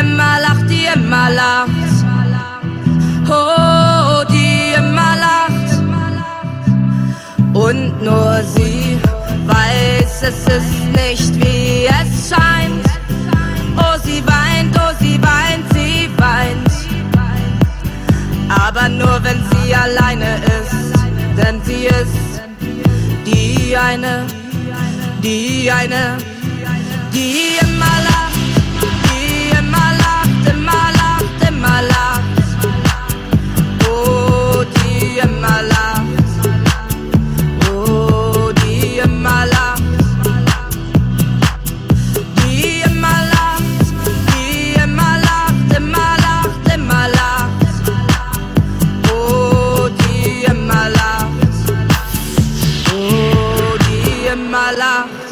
immer lacht, die immer lacht. Oh, die immer lacht. Und nur sie weiß, es ist nicht wie es scheint. Oh, sie weint, sie weint. Aber nur wenn sie alleine ist, denn sie ist die eine, die immer lacht, die immer lacht, immer lacht, immer lacht. Oh, die immer lacht, oh, die immer lacht. Die immer lacht, die immer lacht, immer lacht, immer lacht. Oh, die immer lacht, oh, die immer lacht.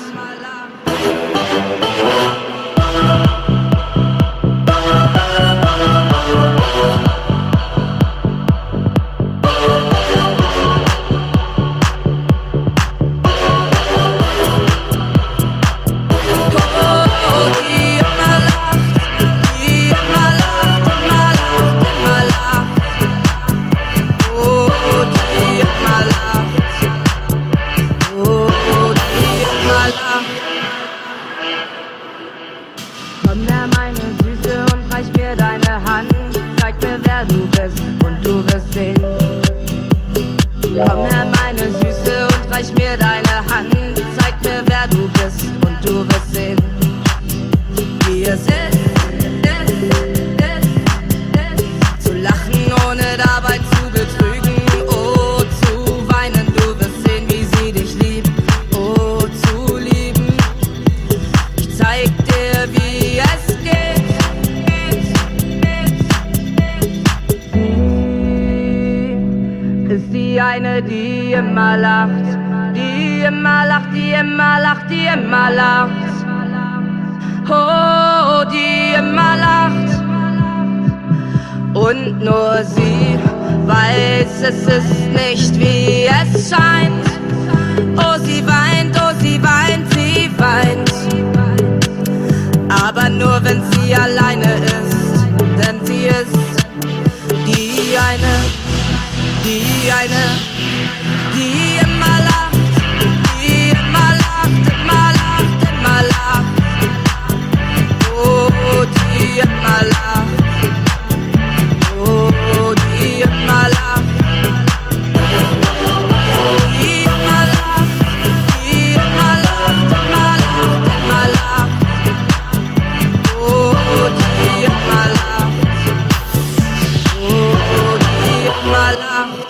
Komm her, meine Süße, und reich mir deine Hand. Zeig mir, wer du bist, und du wirst sehen. Komm her, meine Süße, und reich mir deine Hand. Zeig mir, wer du bist, und du wirst sehen, wie es ist. Zu lachen, ohne dabei zu betrügen. Oh, zu weinen, du wirst sehen, wie sie dich liebt. Oh, zu lieben. Ich zeig dir, wie es geht. Sie ist die eine, die immer lacht. Die immer lacht, die immer lacht, die immer lacht. Oh, die immer lacht. Und nur sie weiß, es ist nicht wie es scheint. Oh, sie weint, sie weint. Aber nur wenn sie alleine ist, denn sie ist die eine, die immer lacht, die immer lacht, immer lacht, immer lacht. Oh, die immer lacht, oh, die immer lacht. Die immer lacht, die immer lacht, immer lacht, immer lacht. Oh, die immer lacht, oh, die immer lacht.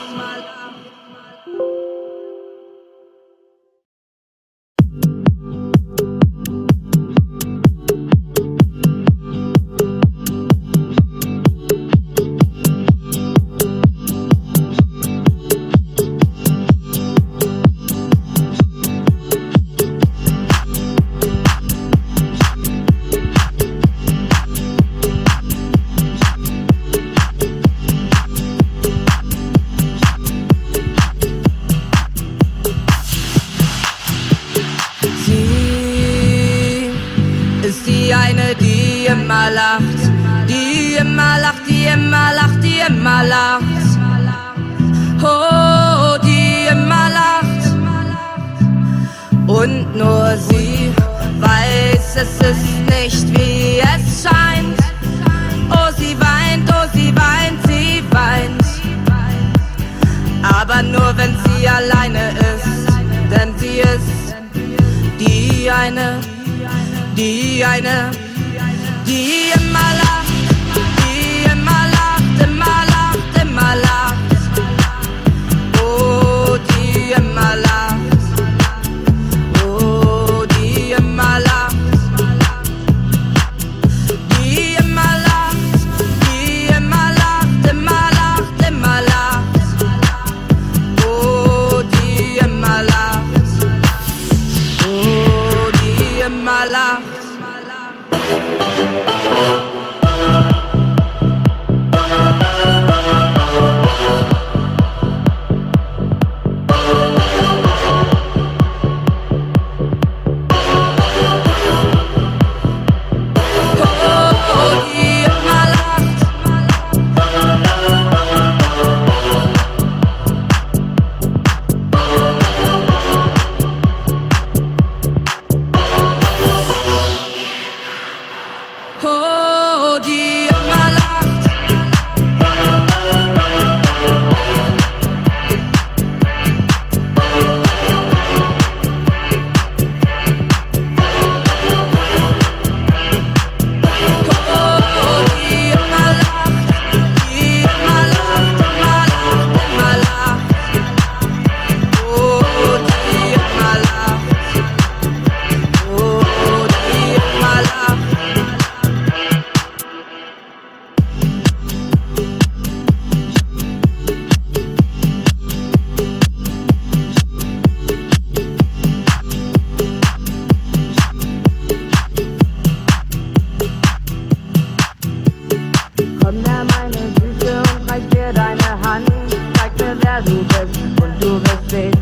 Die eine, die immer lacht, die immer lacht, die immer lacht, die immer lacht. Oh, die immer lacht. Und nur sie weiß, es ist nicht wie es scheint. Oh, sie weint, sie weint. Aber nur wenn sie alleine ist, denn sie ist die eine, die immer lacht, die immer lacht, immer lacht, immer lacht. Oh, die immer lacht, oh, die immer lacht. Die immer lacht, die immer lacht, immer lacht, immer lacht. Oh, die immer lacht, oh, die immer lacht. wer du bist und du wirst sehen.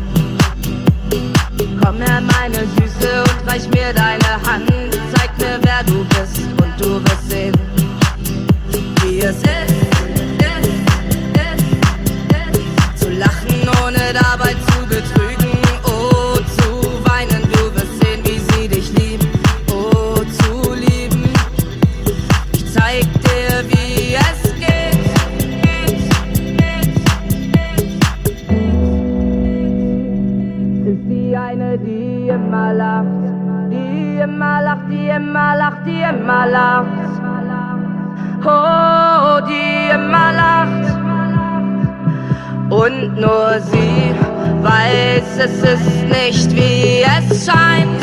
Komm her, meine Süße, und reich mir deine Hand. Zeig mir, wer du bist und du wirst sehen, wie es ist. Zu lachen, ohne dabei zu betrügen. Oh, zu weinen, du wirst sehen, wie sie dich lieben. Oh, zu lieben. Ich zeig dir, wie es geht. Ist die eine, die immer lacht, die immer lacht, die immer lacht, die immer lacht. Oh, die immer lacht. Und nur sie weiß, es ist nicht, wie es scheint.